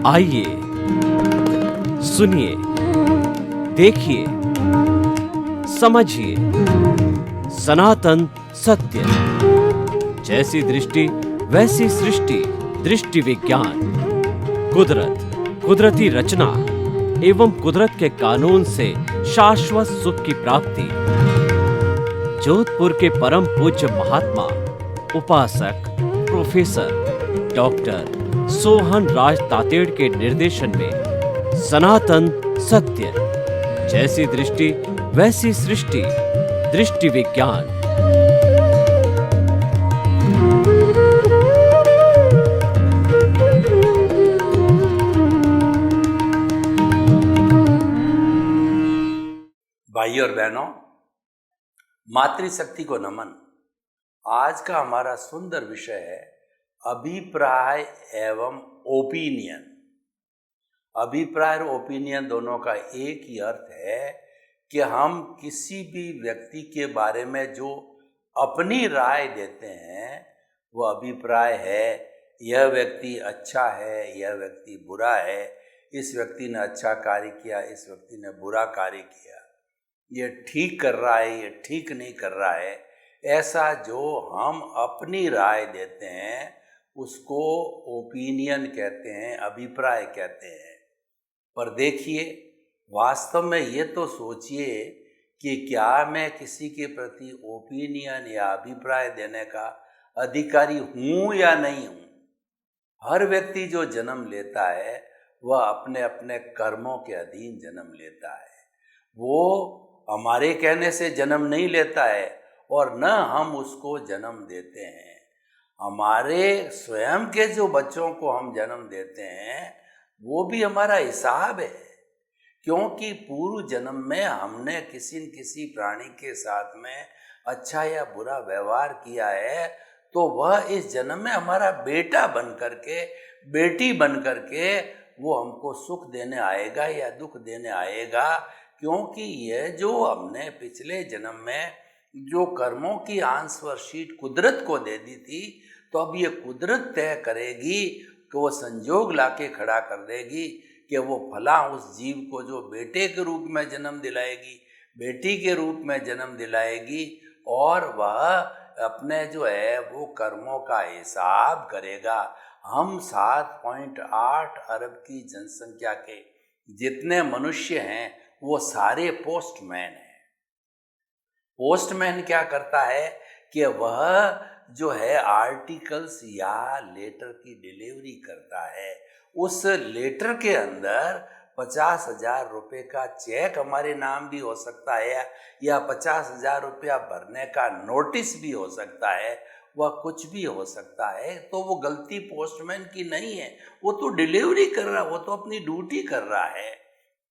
आइए सुनिए, देखिए, समझिए सनातन सत्य। जैसी दृष्टि वैसी सृष्टि, दृष्टि विज्ञान। कुदरत, कुदरती रचना एवं कुदरत के कानून से शाश्वत सुख की प्राप्ति। जोधपुर के परम पूज्य महात्मा उपासक प्रोफेसर डॉक्टर सोहन राज तातेड़ के निर्देशन में सनातन सत्य। जैसी दृष्टि वैसी सृष्टि, दृष्टि विज्ञान। भाइयों और बहनों, मातृशक्ति को नमन। आज का हमारा सुंदर विषय है अभिप्राय एवं ओपिनियन। अभिप्राय और ओपिनियन दोनों का एक ही अर्थ है कि हम किसी भी व्यक्ति के बारे में जो अपनी राय देते हैं वो अभिप्राय है। यह व्यक्ति अच्छा है, यह व्यक्ति बुरा है, इस व्यक्ति ने अच्छा कार्य किया, इस व्यक्ति ने बुरा कार्य किया, ये ठीक कर रहा है, ये ठीक नहीं कर रहा है। ऐसा जो हम अपनी राय देते हैं उसको ओपिनियन कहते हैं, अभिप्राय कहते हैं। पर देखिए, वास्तव में ये तो सोचिए कि क्या मैं किसी के प्रति ओपिनियन या अभिप्राय देने का अधिकारी हूँ या नहीं हूँ। हर व्यक्ति जो जन्म लेता है वह अपने अपने कर्मों के अधीन जन्म लेता है। वो हमारे कहने से जन्म नहीं लेता है और न हम उसको जन्म देते हैं। हमारे स्वयं के जो बच्चों को हम जन्म देते हैं वो भी हमारा हिसाब है, क्योंकि पूर्व जन्म में हमने किसी न किसी प्राणी के साथ में अच्छा या बुरा व्यवहार किया है, तो वह इस जन्म में हमारा बेटा बन करके, बेटी बन करके वो हमको सुख देने आएगा या दुख देने आएगा। क्योंकि यह जो हमने पिछले जन्म में जो कर्मों की आंसर शीट कुदरत को दे दी थी, तो अब ये कुदरत तय करेगी कि वो संजोग लाके खड़ा कर देगी कि वो फला उस जीव को जो बेटे के रूप में जन्म दिलाएगी, बेटी के रूप में जन्म दिलाएगी, और वह अपने जो है वो कर्मों का हिसाब करेगा। हम 7.8 अरब की जनसंख्या के जितने मनुष्य हैं वो सारे पोस्टमैन हैं। पोस्टमैन क्या करता है कि वह जो है आर्टिकल्स या लेटर की डिलीवरी करता है। उस लेटर के अंदर 50,000 रुपये का चेक हमारे नाम भी हो सकता है या 50,000 रुपया भरने का नोटिस भी हो सकता है, वह कुछ भी हो सकता है। तो वो गलती पोस्टमैन की नहीं है, वो तो डिलीवरी कर रहा है, वो तो अपनी ड्यूटी कर रहा है।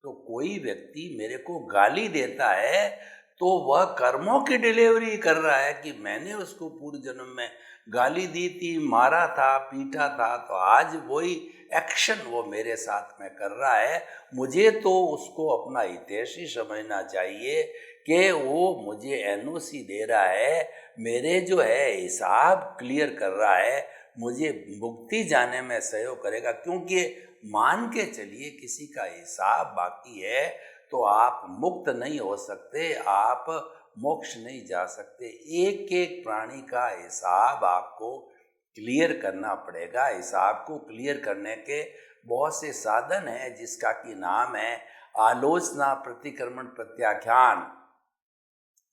तो कोई व्यक्ति मेरे को गाली देता है तो वह कर्मों की डिलीवरी कर रहा है कि मैंने उसको पूर्व जन्म में गाली दी थी, मारा था, पीटा था, तो आज वही एक्शन वो मेरे साथ में कर रहा है। मुझे तो उसको अपना हितैषी समझना चाहिए कि वो मुझे एनओसी दे रहा है, मेरे जो है हिसाब क्लियर कर रहा है, मुझे मुक्ति जाने में सहयोग करेगा। क्योंकि मान के चलिए किसी का हिसाब बाकी है तो आप मुक्त नहीं हो सकते, आप मोक्ष नहीं जा सकते। एक एक प्राणी का हिसाब आपको क्लियर करना पड़ेगा। हिसाब को क्लियर करने के बहुत से साधन हैं, जिसका कि नाम है आलोचना, प्रतिक्रमण, प्रत्याख्यान।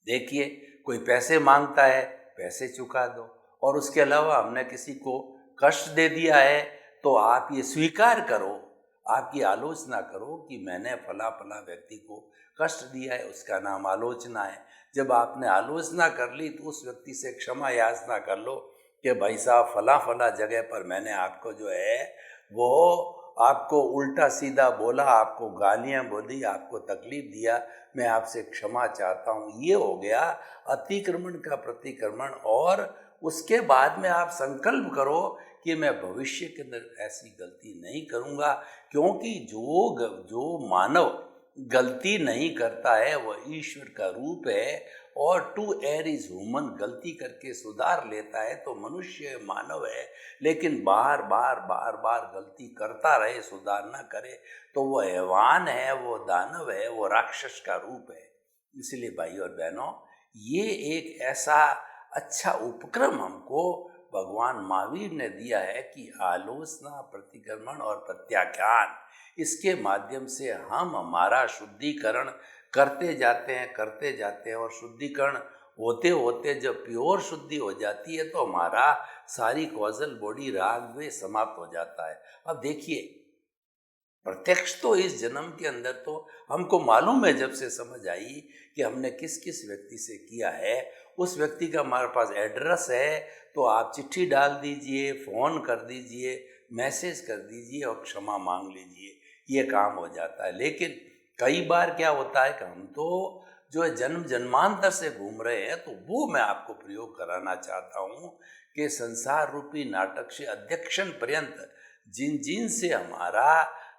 देखिए, कोई पैसे मांगता है, पैसे चुका दो, और उसके अलावा हमने किसी को कष्ट दे दिया है तो आप ये स्वीकार करो, आपकी आलोचना करो कि मैंने फला फला व्यक्ति को कष्ट दिया है, उसका नाम आलोचना है। जब आपने आलोचना कर ली तो उस व्यक्ति से क्षमा याचना कर लो कि भाई साहब फला फला जगह पर मैंने आपको जो है वो आपको उल्टा सीधा बोला, आपको गालियाँ बोली, आपको तकलीफ दिया, मैं आपसे क्षमा चाहता हूँ। ये हो गया अतिक्रमण का प्रतिक्रमण। और उसके बाद में आप संकल्प करो कि मैं भविष्य के अंदर ऐसी गलती नहीं करूँगा, क्योंकि जो मानव गलती नहीं करता है वह ईश्वर का रूप है और टू एयर इज ह्यूमन, गलती करके सुधार लेता है तो मनुष्य मानव है, लेकिन बार बार बार बार गलती करता रहे, सुधार ना करे तो वो हैवान है, वो दानव है, वो राक्षस का रूप है। इसलिए भाई और बहनों, ये एक ऐसा अच्छा उपक्रम हमको भगवान महावीर ने दिया है कि आलोचना, प्रतिक्रमण और प्रत्याख्यान, इसके माध्यम से हम हमारा शुद्धिकरण करते जाते हैं और शुद्धिकरण होते होते जब प्योर शुद्धि हो जाती है तो हमारा सारी कॉजल बॉडी राग द्वेष समाप्त हो जाता है। अब देखिए, प्रत्यक्ष तो इस जन्म के अंदर तो हमको मालूम है, जब से समझ आई कि हमने किस किस व्यक्ति से किया है, उस व्यक्ति का हमारे पास एड्रेस है, तो आप चिट्ठी डाल दीजिए, फ़ोन कर दीजिए, मैसेज कर दीजिए और क्षमा मांग लीजिए, ये काम हो जाता है। लेकिन कई बार क्या होता है कि हम तो जो है जन्म जन्मांतर से घूम रहे हैं, तो वो मैं आपको प्रयोग कराना चाहता हूँ कि संसार रूपी नाटक से अध्यक्षण पर्यंत जिन जिन से हमारा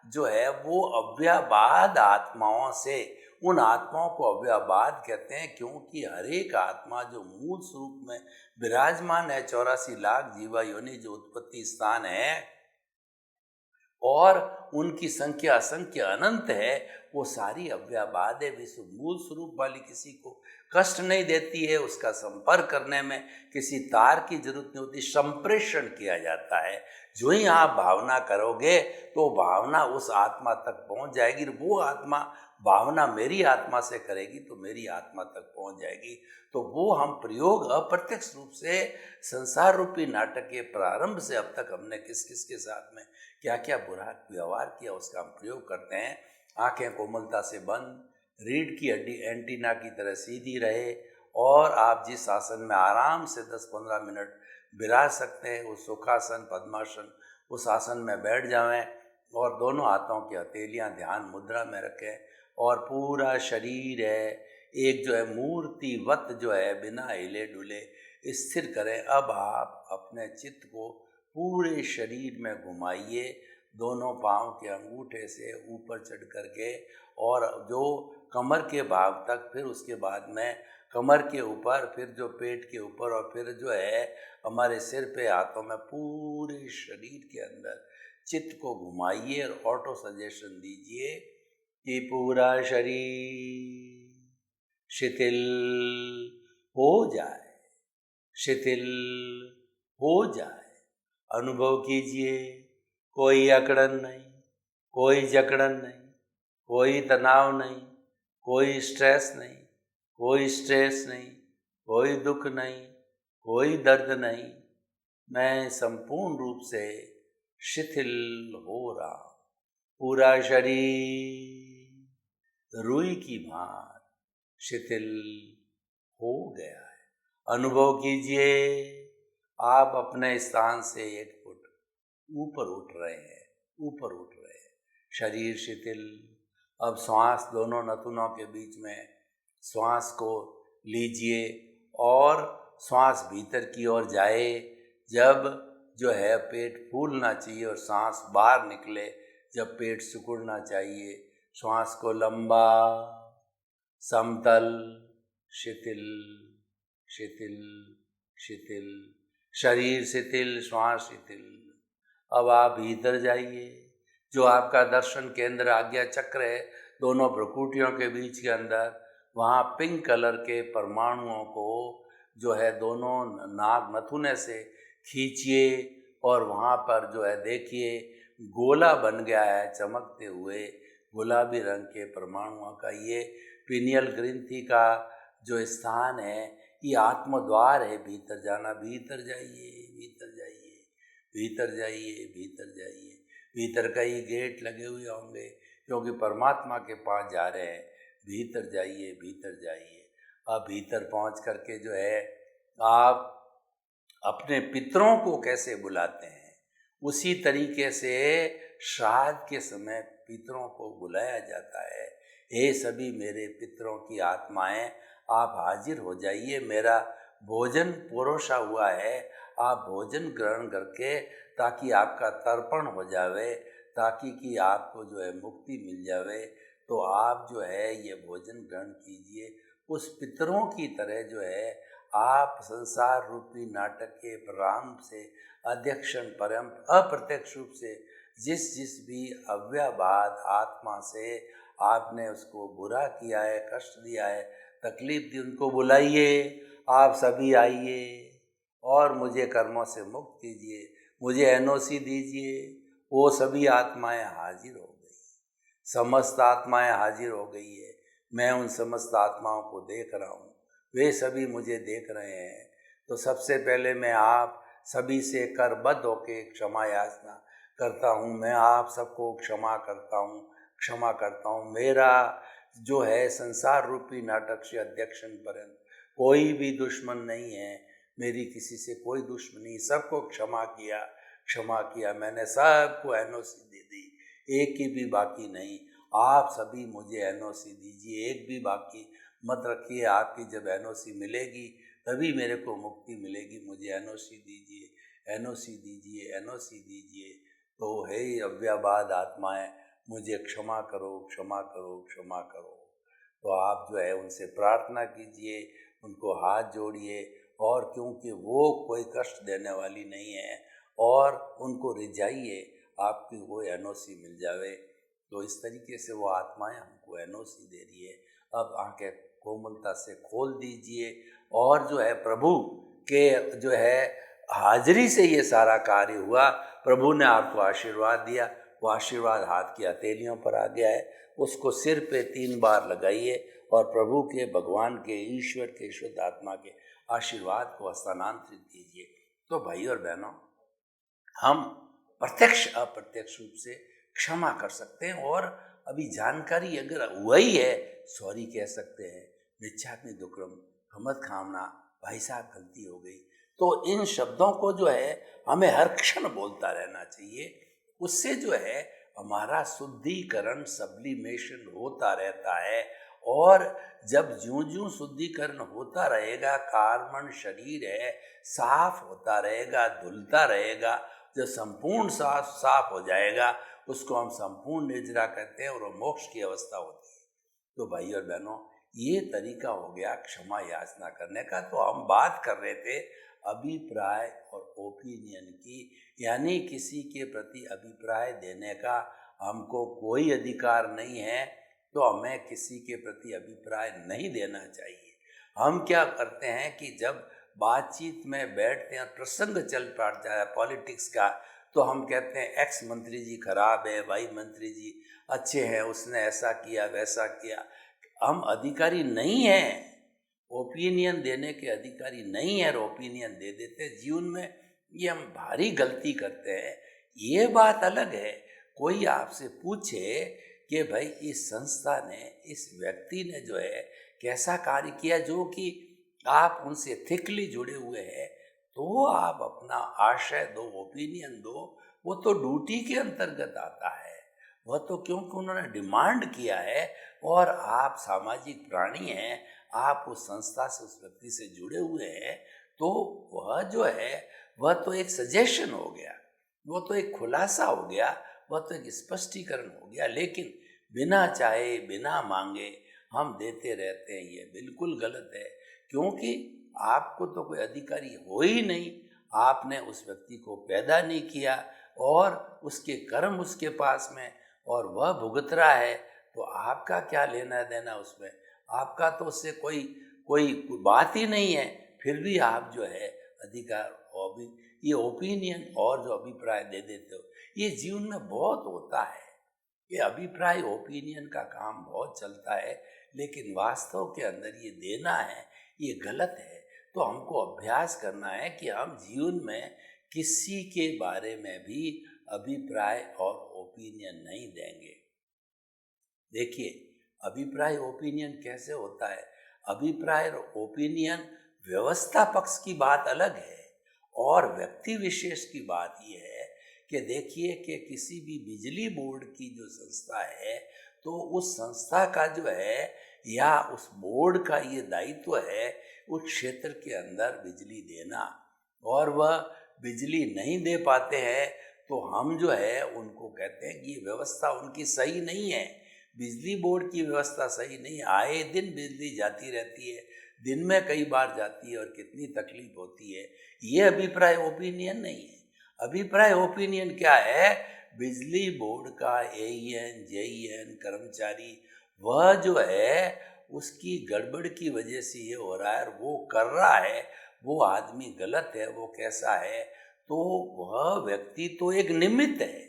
जो है वो अव्ययवाद आत्माओं से, उन आत्माओं को अव्ययवाद कहते हैं क्योंकि हर एक आत्मा जो मूल स्वरूप में विराजमान है 84 लाख जीवा योनि जो उत्पत्ति स्थान है और उनकी संख्या असंख्य अनंत है, वो सारी अव्ययवाद है। विश्व मूल स्वरूप वाली किसी को कष्ट नहीं देती है, उसका संपर्क करने में किसी तार की जरूरत नहीं होती, संप्रेषण किया जाता है। जो ही आप भावना करोगे तो भावना उस आत्मा तक पहुंच जाएगी, वो आत्मा भावना मेरी आत्मा से करेगी तो मेरी आत्मा तक पहुंच जाएगी। तो वो हम प्रयोग अप्रत्यक्ष रूप से संसार रूपी नाटक के प्रारंभ से अब तक हमने किस किस के साथ में क्या क्या बुरा व्यवहार किया, उसका हम प्रयोग करते हैं। आंखें कोमलता से बंद, रीढ़ की हड्डी एंटीना की तरह सीधी रहे और आप जिस आसन में आराम से 10-15 मिनट विराज सकते हैं, उस सुखासन, पद्मासन, उस आसन में बैठ जाएं और दोनों हाथों की हथेलियां ध्यान मुद्रा में रखें और पूरा शरीर है एक जो है मूर्तिवत जो है बिना हिले डुले स्थिर करें। अब आप अपने चित्त को पूरे शरीर में घुमाइए, दोनों पांव के अंगूठे से ऊपर चढ़ करके और जो कमर के भाग तक, फिर उसके बाद में कमर के ऊपर, फिर जो पेट के ऊपर और फिर जो है हमारे सिर पे, हाथों में, पूरे शरीर के अंदर चित्त को घुमाइए और ऑटो सजेशन दीजिए कि पूरा शरीर शिथिल हो जाए, शिथिल हो जाए। अनुभव कीजिए, कोई अकड़न नहीं, कोई जकड़न नहीं, कोई तनाव नहीं, कोई स्ट्रेस नहीं, कोई स्ट्रेस नहीं, कोई दुख नहीं, कोई दर्द नहीं। मैं संपूर्ण रूप से शिथिल हो रहा हूँ। पूरा शरीर रुई की भांति शिथिल हो गया है। अनुभव कीजिए, आप अपने स्थान से 1 फुट ऊपर उठ रहे हैं, ऊपर उठ रहे हैं, शरीर शिथिल। अब श्वास दोनों नथुनों के बीच में श्वास को लीजिए और श्वास भीतर की ओर जाए। जब जो है पेट फूलना चाहिए और सांस बाहर निकले, जब पेट सिकुड़ना चाहिए, श्वास को लंबा, समतल, शिथिल, शिथिल, शिथिल, शरीर शिथिल, श्वास शिथिल। अब आप भीतर जाइए, जो आपका दर्शन केंद्र आज्ञा चक्र है, दोनों भ्रुकुटियों के बीच के अंदर, वहाँ पिंक कलर के परमाणुओं को जो है दोनों नाक नथुने से खींचिए और वहाँ पर जो है देखिए गोला बन गया है चमकते हुए गुलाबी रंग के परमाणुओं का। ये पीनियल ग्रंथि का जो स्थान है, ये आत्मद्वार है। भीतर जाना, भीतर जाइए, भीतर जाइए, भीतर जाइए, भीतर जाइए। भीतर का ही गेट लगे हुए होंगे क्योंकि परमात्मा के पास जा रहे हैं। भीतर जाइए, भीतर जाइए। अब भीतर पहुंच करके जो है आप अपने पितरों को कैसे बुलाते हैं, उसी तरीके से श्राद्ध के समय पितरों को बुलाया जाता है। हे सभी मेरे पितरों की आत्माएं, आप हाजिर हो जाइए, मेरा भोजन परोसा हुआ है, आप भोजन ग्रहण करके ताकि आपका तर्पण हो जावे, ताकि कि आपको जो है मुक्ति मिल जावे। तो आप जो है ये भोजन ग्रहण कीजिए। उस पितरों की तरह जो है आप संसार रूपी नाटक के प्रारंभ से अध्यक्षण पर्यंत अप्रत्यक्ष रूप से जिस जिस भी अव्ययवाद आत्मा से आपने उसको बुरा किया है, कष्ट दिया है, तकलीफ दी, उनको बुलाइए, आप सभी आइए और मुझे कर्मों से मुक्त कीजिए, मुझे एनओसी दीजिए। वो सभी आत्माएं हाजिर हो गई, समस्त आत्माएं हाजिर हो गई है। मैं उन समस्त आत्माओं को देख रहा हूँ, वे सभी मुझे देख रहे हैं। तो सबसे पहले मैं आप सभी से करबद्ध होके क्षमा याचना करता हूँ। मैं आप सबको क्षमा करता हूँ, क्षमा करता हूँ। मेरा जो है संसार रूपी नाटक से अध्यक्षण पर्यंत कोई भी दुश्मन नहीं है, मेरी किसी से कोई दुश्मनी, सबको क्षमा किया, क्षमा किया। मैंने सबको एनओसी दे दी, एक की भी बाकी नहीं। आप सभी मुझे एनओसी दीजिए, एक भी बाकी मत रखिए। आपकी जब एनओसी मिलेगी तभी मेरे को मुक्ति मिलेगी। मुझे एनओसी दीजिए, एनओसी दीजिए, एनओसी दीजिए। तो हे अव्ययवाद आत्माएं, मुझे क्षमा करो, क्षमा करो, क्षमा करो। तो आप जो है उनसे प्रार्थना कीजिए, उनको हाथ जोड़िए, और क्योंकि वो कोई कष्ट देने वाली नहीं है, और उनको रिझाइए, आपकी वो एनओसी मिल जावे। तो इस तरीके से वो आत्माएं हमको एनओसी दे रही है। अब आंखें कोमलता से खोल दीजिए, और जो है प्रभु के जो है हाजिरी से ये सारा कार्य हुआ। प्रभु ने आपको आशीर्वाद दिया, वो आशीर्वाद हाथ की हथेलियों पर आ गया है। उसको सिर पे 3 बार लगाइए और प्रभु के, भगवान के, ईश्वर के, शुद्ध आत्मा के आशीर्वाद को हस्तांतरित कीजिए। तो भाई और बहनों, हम प्रत्यक्ष अप्रत्यक्ष रूप से क्षमा कर सकते हैं, और अभी जानकारी अगर वही है, सॉरी कह सकते हैं, मिच्छामि दुक्कड़म, क्षमत खामना, भाई साहब गलती हो गई। तो इन शब्दों को जो है हमें हर क्षण बोलता रहना चाहिए। उससे जो है हमारा शुद्धिकरण, सब्लिमेशन होता रहता है। और जब ज्यों ज्यों शुद्धिकरण होता रहेगा, कार्बन शरीर है साफ होता रहेगा, धुलता रहेगा। जब संपूर्ण साफ हो जाएगा, उसको हम संपूर्ण निजरा कहते हैं, और वो मोक्ष की अवस्था होती है। तो भाई और बहनों, ये तरीका हो गया क्षमा याचना करने का। तो हम बात कर रहे थे अभिप्राय और ओपिनियन की, यानी किसी के प्रति अभिप्राय देने का हमको कोई अधिकार नहीं है, तो हमें किसी के प्रति अभिप्राय नहीं देना चाहिए। हम क्या करते हैं कि जब बातचीत में बैठते हैं, प्रसंग चल पड़ता है पॉलिटिक्स का, तो हम कहते हैं एक्स मंत्री जी खराब है, वाई मंत्री जी अच्छे हैं, उसने ऐसा किया वैसा किया। हम अधिकारी नहीं हैं, ओपिनियन देने के अधिकारी नहीं है, ओपिनियन दे देते हैं। जीवन में ये हम भारी गलती करते हैं। ये बात अलग है, कोई आपसे पूछे कि भाई इस संस्था ने, इस व्यक्ति ने जो है कैसा कार्य किया, जो कि आप उनसे थिकली जुड़े हुए हैं, तो आप अपना आशय दो, ओपिनियन दो। वो तो ड्यूटी के अंतर्गत आता है, वह तो क्योंकि उन्होंने डिमांड किया है, और आप सामाजिक प्राणी हैं, आप उस संस्था से, उस व्यक्ति से जुड़े हुए हैं, तो वह जो है वह तो एक सजेशन हो गया, वो तो एक खुलासा हो गया, वह तो एक स्पष्टीकरण हो गया। लेकिन बिना चाहे, बिना मांगे हम देते रहते हैं, ये बिल्कुल गलत है। क्योंकि आपको तो कोई अधिकारी हो ही नहीं, आपने उस व्यक्ति को पैदा नहीं किया, और उसके कर्म उसके पास में, और वह भुगत रहा है, तो आपका क्या लेना देना उसमें? आपका तो उससे कोई कोई बात ही नहीं है। फिर भी आप जो है अधिकार, ये ओपिनियन और जो अभिप्राय दे देते हो, ये जीवन में बहुत होता है। ये अभिप्राय ओपिनियन का काम बहुत चलता है, लेकिन वास्तव के अंदर ये देना है, ये गलत है। तो हमको अभ्यास करना है कि हम जीवन में किसी के बारे में भी अभिप्राय और ओपिनियन नहीं देंगे। देखिए, अभिप्राय ओपिनियन कैसे होता है? अभिप्राय और ओपिनियन व्यवस्था पक्ष की बात अलग है, और व्यक्ति विशेष की बात यह है कि देखिए कि किसी भी बिजली बोर्ड की जो संस्था है, तो उस संस्था का जो है, या उस बोर्ड का ये दायित्व है उस क्षेत्र के अंदर बिजली देना, और वह बिजली नहीं दे पाते हैं, तो हम जो है उनको कहते हैं कि ये व्यवस्था उनकी सही नहीं है। बिजली बोर्ड की व्यवस्था सही नहीं, आए दिन बिजली जाती रहती है, दिन में कई बार जाती है और कितनी तकलीफ होती है। ये अभिप्राय ओपिनियन नहीं है। अभिप्राय ओपिनियन क्या है? बिजली बोर्ड का एईएन जेईएन कर्मचारी वह जो है उसकी गड़बड़ की वजह से ये हो रहा है और वो कर रहा है, वो आदमी गलत है, वो कैसा है, तो वह व्यक्ति तो एक निमित्त है।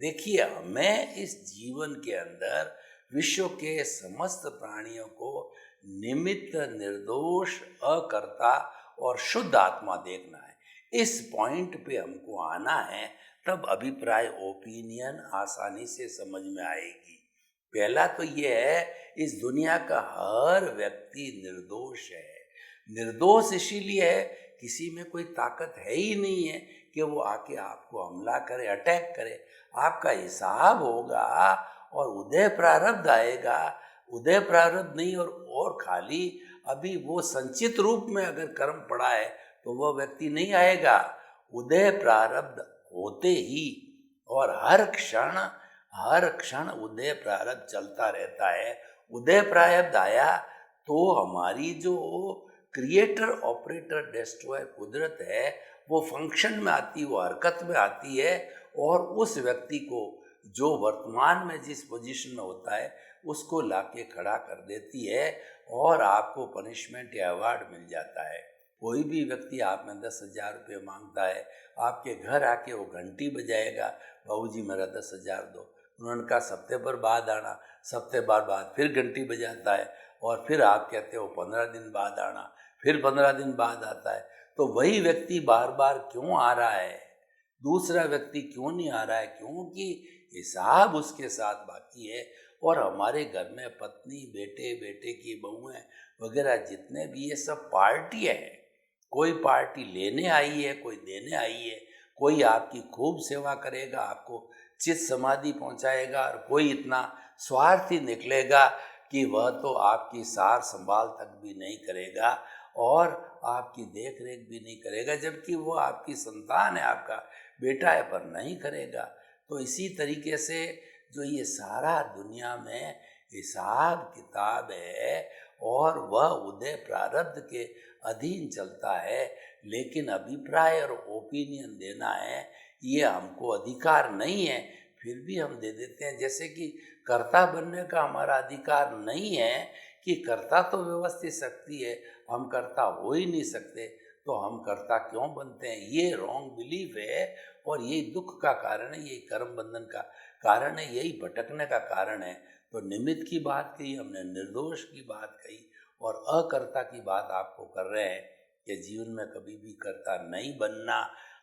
देखिए, हमें इस जीवन के अंदर विश्व के समस्त प्राणियों को निमित्त, निर्दोष, अकर्ता और शुद्ध आत्मा देखना है। इस पॉइंट पे हमको आना है, तब अभिप्राय ओपिनियन आसानी से समझ में आएगी। पहला तो ये है, इस दुनिया का हर व्यक्ति निर्दोष है। निर्दोष इसीलिए है, किसी में कोई ताकत है ही नहीं है कि वो आके आपको हमला करे, अटैक करे। आपका हिसाब होगा और उदय प्रारब्ध आएगा। उदय प्रारब्ध नहीं और खाली अभी वो संचित रूप में अगर कर्म पड़ा है तो वह व्यक्ति नहीं आएगा। उदय प्रारब्ध होते ही और हर क्षण उदय प्रारब्ध चलता रहता है। उदय प्रारब्ध आया तो हमारी जो क्रिएटर ऑपरेटर डेस्ट्रॉयर कुदरत है वो फंक्शन में आती है, वो हरकत में आती है और उस व्यक्ति को जो वर्तमान में जिस पोजीशन में होता है उसको लाके खड़ा कर देती है और आपको पनिशमेंट या अवार्ड मिल जाता है। कोई भी व्यक्ति आप में 10,000 रुपये मांगता है, आपके घर आके वो घंटी बजाएगा, बाबूजी मेरा 10,000 दो। उन्होंने कहा सप्ते पर बाद आना, सप्ते बाद फिर घंटी बजाता है और फिर आप कहते हो 15 दिन बाद आना, फिर 15 दिन बाद आता है। तो वही व्यक्ति बार बार क्यों आ रहा है, दूसरा व्यक्ति क्यों नहीं आ रहा है? क्योंकि हिसाब उसके साथ बाकी है। और हमारे घर में पत्नी, बेटे की बहुएं वगैरह जितने भी ये सब पार्टियाँ हैं। कोई पार्टी लेने आई है, कोई देने आई है। कोई आपकी खूब सेवा करेगा, आपको चित समाधि पहुंचाएगा और कोई इतना स्वार्थी निकलेगा कि वह तो आपकी सार संभाल तक भी नहीं करेगा और आपकी देख रेख भी नहीं करेगा, जबकि वो आपकी संतान है, आपका बेटा है, पर नहीं करेगा। तो इसी तरीके से जो ये सारा दुनिया में हिसाब किताब है और वह उदय प्रारब्ध के अधीन चलता है, लेकिन अभिप्राय और ओपिनियन देना है ये हमको अधिकार नहीं है, फिर भी हम दे देते हैं। जैसे कि कर्ता बनने का हमारा अधिकार नहीं है कि कर्ता तो व्यवस्थित शक्ति है, हम कर्ता हो ही नहीं सकते, तो हम कर्ता क्यों बनते हैं? ये रॉन्ग बिलीफ है और यही दुख का कारण है, यही कर्म बंधन का कारण है, यही भटकने का कारण है। तो निमित्त की बात कही हमने, निर्दोष की बात कही और अकर्ता की बात आपको कर रहे हैं कि जीवन में कभी भी कर्ता नहीं बनना,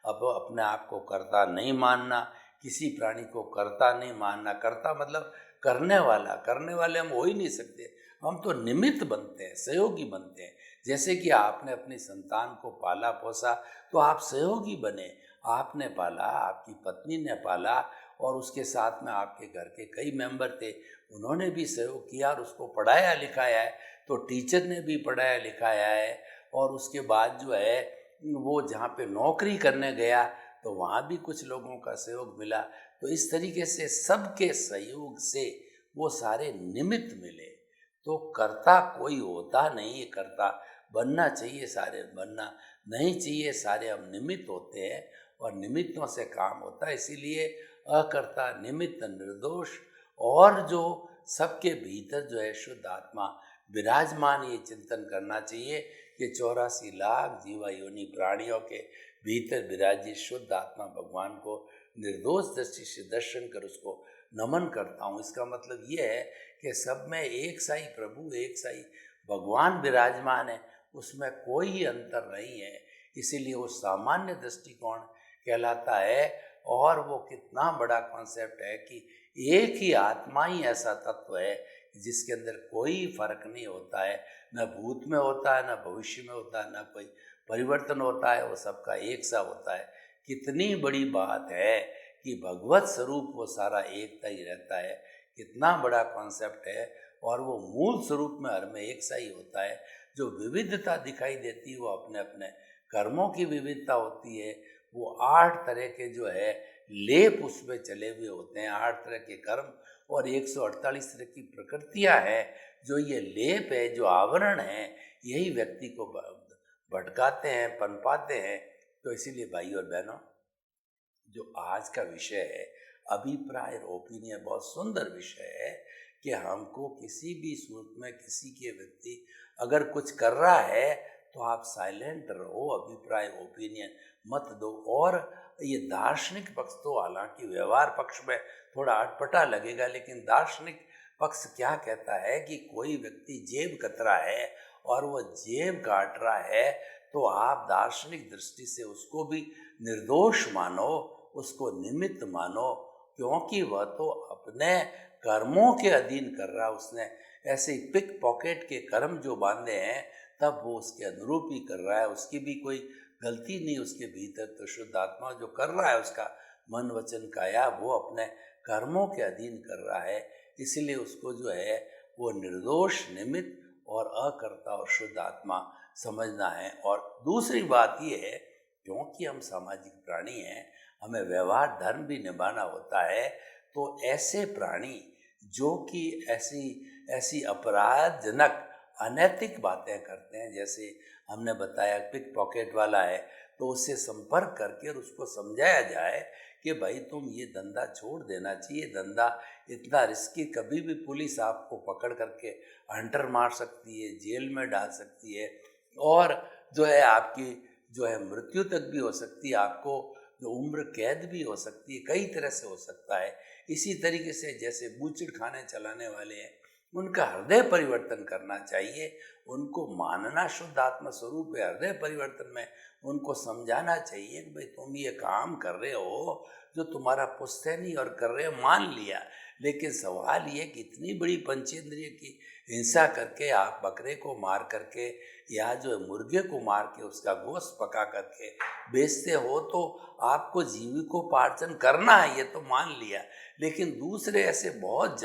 अब अपने आप को कर्ता नहीं मानना, किसी प्राणी को कर्ता नहीं मानना। कर्ता मतलब करने वाले हम हो ही नहीं सकते, हम तो निमित्त बनते हैं, सहयोगी बनते हैं। जैसे कि आपने अपनी संतान को पाला पोसा तो आप सहयोगी बने, आपने पाला, आपकी पत्नी ने पाला और उसके साथ में आपके घर के कई मेंबर थे, उन्होंने भी सहयोग किया और उसको पढ़ाया लिखाया है। तो टीचर ने भी पढ़ाया लिखाया है और उसके बाद जो है वो जहाँ पे नौकरी करने गया तो वहाँ भी कुछ लोगों का सहयोग मिला। तो इस तरीके से सबके सहयोग से वो सारे निमित्त मिले। तो कर्ता कोई होता नहीं है, कर्ता बनना चाहिए, सारे बनना नहीं चाहिए, सारे हम निमित्त होते हैं और निमित्तों से काम होता है। इसीलिए अकर्ता, निमित्त, निर्दोष और जो सबके भीतर जो है शुद्ध आत्मा विराजमान, ये चिंतन करना चाहिए कि 84 लाख जीवा योनि प्राणियों के भीतर विराजित शुद्ध आत्मा भगवान को निर्दोष दृष्टि से दर्शन कर उसको नमन करता हूँ। इसका मतलब ये है कि सब में एक सा ही प्रभु, एक सा ही भगवान विराजमान है, उसमें कोई अंतर नहीं है। इसीलिए वो सामान्य दृष्टिकोण कहलाता है और वो कितना बड़ा कॉन्सेप्ट है कि एक ही आत्मा ही ऐसा तत्व है जिसके अंदर कोई फर्क नहीं होता है, न भूत में होता है, न भविष्य में होता है, न कोई परिवर्तन होता है, वो सबका एक सा होता है। कितनी बड़ी बात है कि भगवत स्वरूप वो सारा एकता ही रहता है, कितना बड़ा कॉन्सेप्ट है। और वो मूल स्वरूप में हर में एक सा ही होता है। जो विविधता दिखाई देती है वो अपने अपने कर्मों की विविधता होती है, वो 8 तरह के जो है लेप उसमें चले हुए होते हैं, 8 तरह के कर्म और 148 तरह की प्रकृतियां हैं। जो ये लेप है, जो आवरण है, यही व्यक्ति को भटकाते हैं, पनपाते हैं। तो इसीलिए भाई और बहनों, जो आज का विषय है अभिप्राय और ओपिनियन, बहुत सुंदर विषय है कि हमको किसी भी सूरत में किसी के व्यक्ति अगर कुछ कर रहा है तो आप साइलेंट रहो, अभिप्राय ओपिनियन मत दो। और ये दार्शनिक पक्ष तो हालांकि व्यवहार पक्ष में थोड़ा अटपटा लगेगा, लेकिन दार्शनिक पक्ष क्या कहता है कि कोई व्यक्ति जेब कतरा है और वो जेब काट रहा है तो आप दार्शनिक दृष्टि से उसको भी निर्दोष मानो, उसको निमित्त मानो, क्योंकि वह तो अपने कर्मों के अधीन कर रहा है। उसने ऐसे पिक पॉकेट के कर्म जो बांधे हैं तब वो उसके अनुरूप ही कर रहा है, उसकी भी कोई गलती नहीं उसके भीतर। तो शुद्ध आत्मा जो कर रहा है उसका मन वचन काया वो अपने कर्मों के अधीन कर रहा है, इसलिए उसको जो है वो निर्दोष, निमित्त और अकर्ता और शुद्ध आत्मा समझना है। और दूसरी बात ये है, क्योंकि हम सामाजिक प्राणी हैं, हमें व्यवहार धर्म भी निभाना होता है। तो ऐसे प्राणी जो कि ऐसी अपराधजनक अनैतिक बातें करते हैं, जैसे हमने बताया पिक पॉकेट वाला है, तो उससे संपर्क करके और उसको समझाया जाए कि भाई तुम ये धंधा छोड़ देना चाहिए, धंधा इतना रिस्की, कभी भी पुलिस आपको पकड़ करके हंटर मार सकती है, जेल में डाल सकती है और जो है आपकी जो है मृत्यु तक भी हो सकती है, आपको जो उम्र कैद भी हो सकती है, कई तरह से हो सकता है। इसी तरीके से जैसे बूचड़ खाने चलाने वाले हैं, उनका हृदय परिवर्तन करना चाहिए, उनको मानना शुद्ध आत्मा स्वरूप है। हृदय परिवर्तन में उनको समझाना चाहिए कि भाई तुम ये काम कर रहे हो जो तुम्हारा पुश्तैनी और कर रहे हो, मान लिया, लेकिन सवाल ये कि इतनी बड़ी पंचेंद्रिय की हिंसा करके आप बकरे को मार करके या जो है मुर्गे को मार के उसका गोश्त पका करके बेचते हो तो आपको जीविकोपार्जन करना है, ये तो मान लिया, लेकिन दूसरे ऐसे बहुत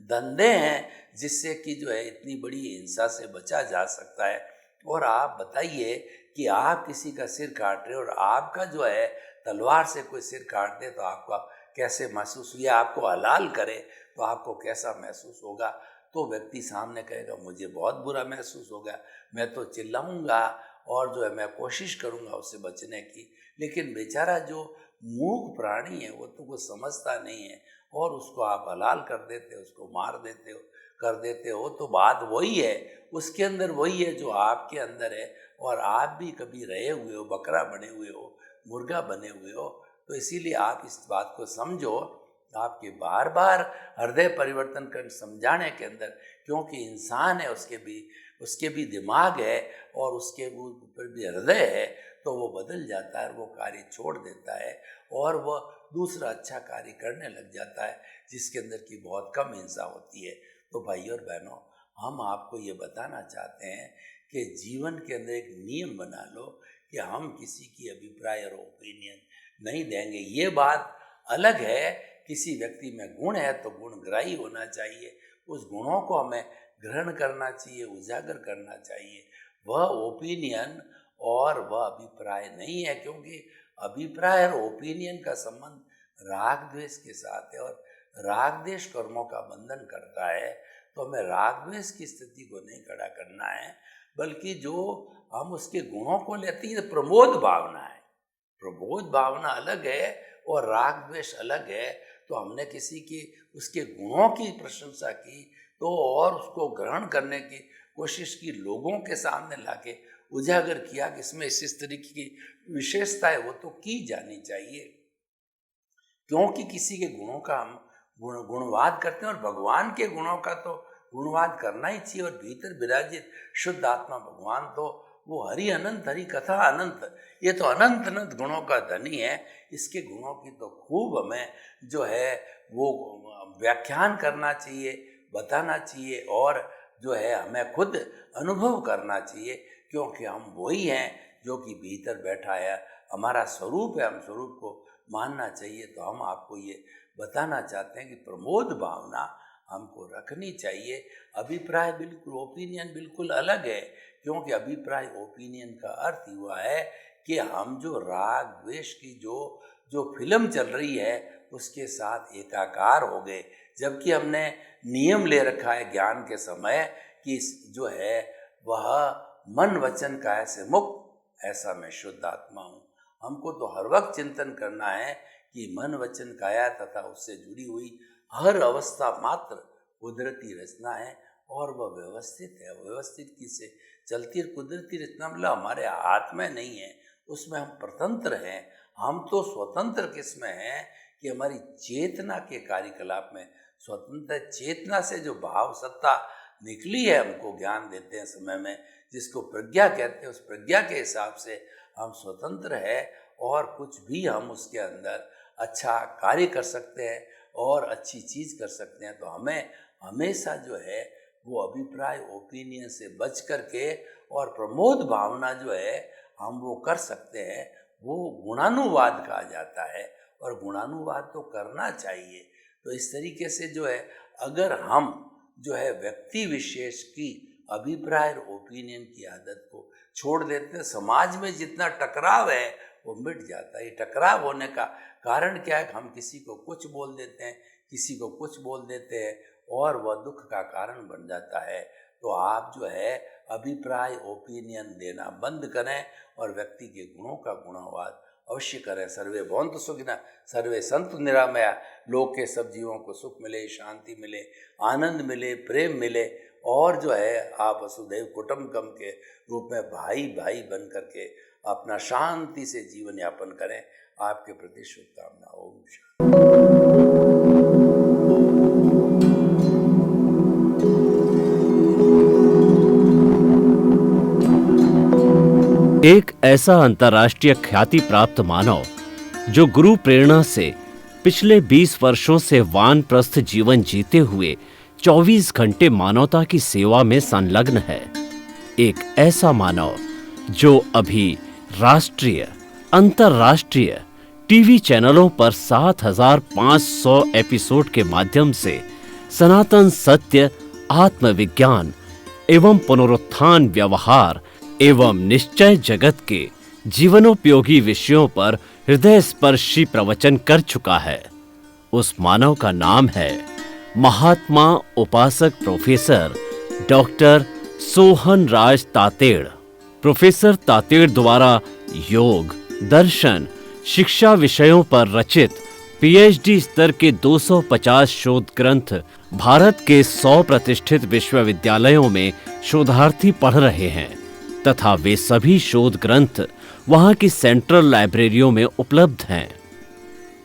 धंधे हैं जिससे कि जो है इतनी बड़ी हिंसा से बचा जा सकता है। और आप बताइए कि आप किसी का सिर काट रहे हो और आपका जो है तलवार से कोई सिर काट दे तो आपका कैसे महसूस, या आपको हलाल करे तो आपको कैसा महसूस होगा? तो व्यक्ति सामने कहेगा मुझे बहुत बुरा महसूस होगा, मैं तो चिल्लाऊंगा और जो है मैं कोशिश करूंगा उससे बचने की। लेकिन बेचारा जो मूक प्राणी है वो तो कुछ समझता नहीं है और उसको आप हलाल कर देते हो, उसको मार देते हो, कर देते हो। तो बात वही है, उसके अंदर वही है जो आपके अंदर है, और आप भी कभी रहे हुए हो, बकरा बने हुए हो, मुर्गा बने हुए हो। तो इसीलिए आप इस बात को समझो, आपके बार बार हृदय परिवर्तन कर समझाने के अंदर, क्योंकि इंसान है, उसके भी दिमाग है और उसके ऊपर भी हृदय है, तो वो बदल जाता है, वो कार्य छोड़ देता है और वह दूसरा अच्छा कार्य करने लग जाता है जिसके अंदर की बहुत कम हिंसा होती है। तो भाई और बहनों, हम आपको ये बताना चाहते हैं कि जीवन के अंदर एक नियम बना लो कि हम किसी की अभिप्राय और ओपिनियन नहीं देंगे। ये बात अलग है, किसी व्यक्ति में गुण है तो गुणग्राही होना चाहिए, उस गुणों को हमें ग्रहण करना चाहिए, उजागर करना चाहिए। वह ओपिनियन और वह अभिप्राय नहीं है, क्योंकि अभिप्राय और ओपिनियन का संबंध राग द्वेष के साथ है और राग द्वेष कर्मों का बंधन करता है। तो हमें राग द्वेष की स्थिति को नहीं खड़ा करना है, बल्कि जो हम उसके गुणों को लेते हैं, प्रमोद भावना है। प्रबोध भावना अलग है और राग द्वेष अलग है। तो हमने किसी की उसके गुणों की प्रशंसा की तो और उसको ग्रहण करने की कोशिश की, लोगों के सामने लाके उजागर किया कि इसमें इस तरीके की विशेषता है, वो तो की जानी चाहिए, क्योंकि किसी के गुणों का हम गुणवाद करते हैं और भगवान के गुणों का तो गुणवाद करना ही चाहिए। और भीतर विराजित शुद्ध आत्मा भगवान तो वो हरि अनंत, हरि कथा अनंत, ये तो अनंत अनंत गुणों का धनी है। इसके गुणों की तो खूब हमें जो है वो व्याख्यान करना चाहिए, बताना चाहिए और जो है हमें खुद अनुभव करना चाहिए, क्योंकि हम वही हैं जो कि भीतर बैठा है, हमारा स्वरूप है, हम स्वरूप को मानना चाहिए। तो हम आपको ये बताना चाहते हैं कि प्रमोद भावना हमको रखनी चाहिए। अभिप्राय बिल्कुल, ओपिनियन बिल्कुल अलग है, क्योंकि अभिप्राय ओपिनियन का अर्थ हुआ है कि हम जो राग द्वेष की जो फिल्म चल रही है उसके साथ एकाकार हो गए, जबकि हमने नियम ले रखा है ज्ञान के समय कि जो है वह मन वचन काया से मुक्त, ऐसा मैं शुद्ध आत्मा हूँ। हमको तो हर वक्त चिंतन करना है कि मन वचन काया तथा उससे जुड़ी हुई हर अवस्था मात्र कुदरती रचना है और वह व्यवस्थित है। व्यवस्थित किससे चलती है? कुदरती रचना मतलब हमारे हाथ में नहीं है, उसमें हम स्वतंत्र हैं। हम तो स्वतंत्र किसमें हैं कि हमारी चेतना के कार्यकलाप में स्वतंत्र। चेतना से जो भाव सत्ता निकली है हमको ज्ञान देते हैं समय में, जिसको प्रज्ञा कहते हैं, उस प्रज्ञा के हिसाब से हम स्वतंत्र है और कुछ भी हम उसके अंदर अच्छा कार्य कर सकते हैं और अच्छी चीज़ कर सकते हैं। तो हमें हमेशा जो है वो अभिप्राय ओपिनियन से बच करके और प्रमोद भावना जो है हम वो कर सकते हैं, वो गुणानुवाद कहा जाता है और गुणानुवाद तो करना चाहिए। तो इस तरीके से जो है अगर हम जो है व्यक्ति विशेष की अभिप्राय और ओपिनियन की आदत को छोड़ देते हैं, समाज में जितना टकराव है वो मिट जाता है। ये टकराव होने का कारण क्या है? हम किसी को कुछ बोल देते हैं, किसी को कुछ बोल देते हैं और वह दुख का कारण बन जाता है। तो आप जो है अभिप्राय ओपिनियन देना बंद करें और व्यक्ति के गुणों का गुणावाद अवश्य करें। सर्वे भवन्तु सुखिनः, सर्वे सन्तु निरामया। लोक के सब जीवों को सुख मिले, शांति मिले, आनंद मिले, प्रेम मिले और जो है आप वसुधैव कुटुम्बकम के रूप में भाई भाई बन करके अपना शांति से जीवन यापन करें। आपके प्रति शुभकामना। ओम शांति। एक ऐसा अंतर्राष्ट्रीय ख्याति प्राप्त मानव जो गुरु प्रेरणा से पिछले 20 वर्षों से वानप्रस्थ जीवन जीते हुए 24 घंटे मानवता की सेवा में संलग्न है। एक ऐसा मानव जो अभी राष्ट्रीय, अंतर्राष्ट्रीय टीवी चैनलों पर 7,500 एपिसोड के माध्यम से सनातन सत्य, आत्मविज्ञान एवं पुनरुत्थान, व्यवहार एवं निश्चय जगत के जीवनोपयोगी विषयों पर हृदय स्पर्शी प्रवचन कर चुका है। उस मानव का नाम है महात्मा उपासक प्रोफेसर डॉक्टर सोहन राज तातेड़। प्रोफेसर तातेड़ द्वारा योग, दर्शन, शिक्षा विषयों पर रचित पीएचडी स्तर के 250 शोध ग्रंथ भारत के 100 प्रतिष्ठित विश्वविद्यालयों में शोधार्थी पढ़ रहे हैं तथा वे सभी शोध ग्रंथ वहां की सेंट्रल लाइब्रेरियों में उपलब्ध हैं।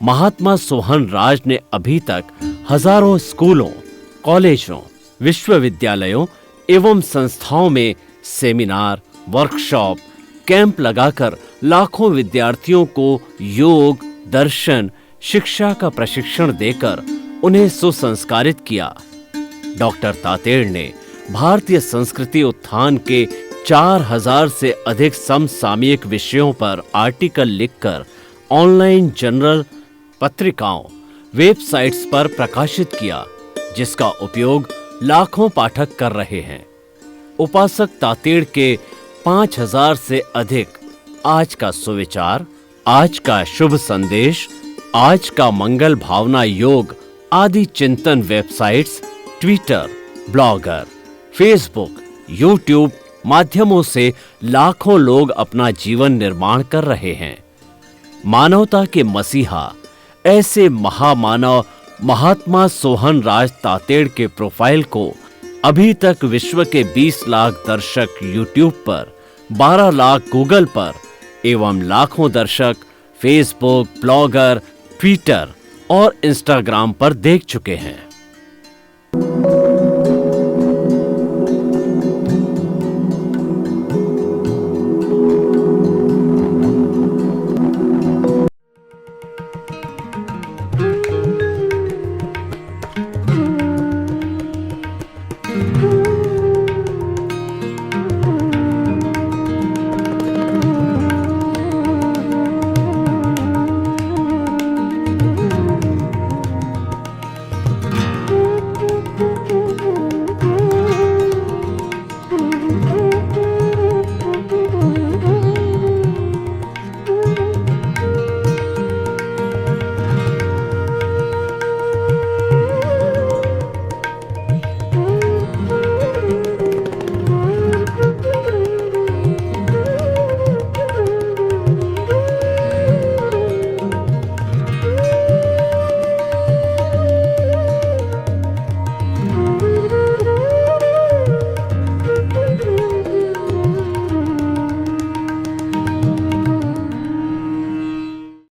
महात्मा सोहन राज ने अभी तक हजारों स्कूलों, कॉलेजों, विश्वविद्यालयों एवं संस्थाओं में सेमिनार, वर्कशॉप, कैंप लगाकर लाखों विद्यार्थियों को योग, दर्शन, शिक्षा का प्रशिक्षण देकर उन्हें सुसंस्कारित किया। डॉक्टर तातेड़ ने भारतीय संस्कृति उत्थान के 4000 से अधिक समसामयिक विषयों पर आर्टिकल लिखकर ऑनलाइन जर्नल, पत्रिकाओं, वेबसाइट्स पर प्रकाशित किया, जिसका उपयोग लाखों पाठक कर रहे हैं। उपासक तातेड़ के 5000 से अधिक आज का सुविचार, आज का शुभ संदेश, आज का मंगल भावना योग आदि चिंतन websites, Twitter, blogger, Facebook, YouTube माध्यमों से लाखों लोग अपना जीवन निर्माण कर रहे हैं। मानवता के मसीहा ऐसे महामानव महात्मा सोहन राज तातेड़ के प्रोफाइल को अभी तक विश्व के 20 लाख दर्शक यूट्यूब पर, 12 लाख गूगल पर एवं लाखों दर्शक फेसबुक, ब्लॉगर, ट्विटर और इंस्टाग्राम पर देख चुके हैं।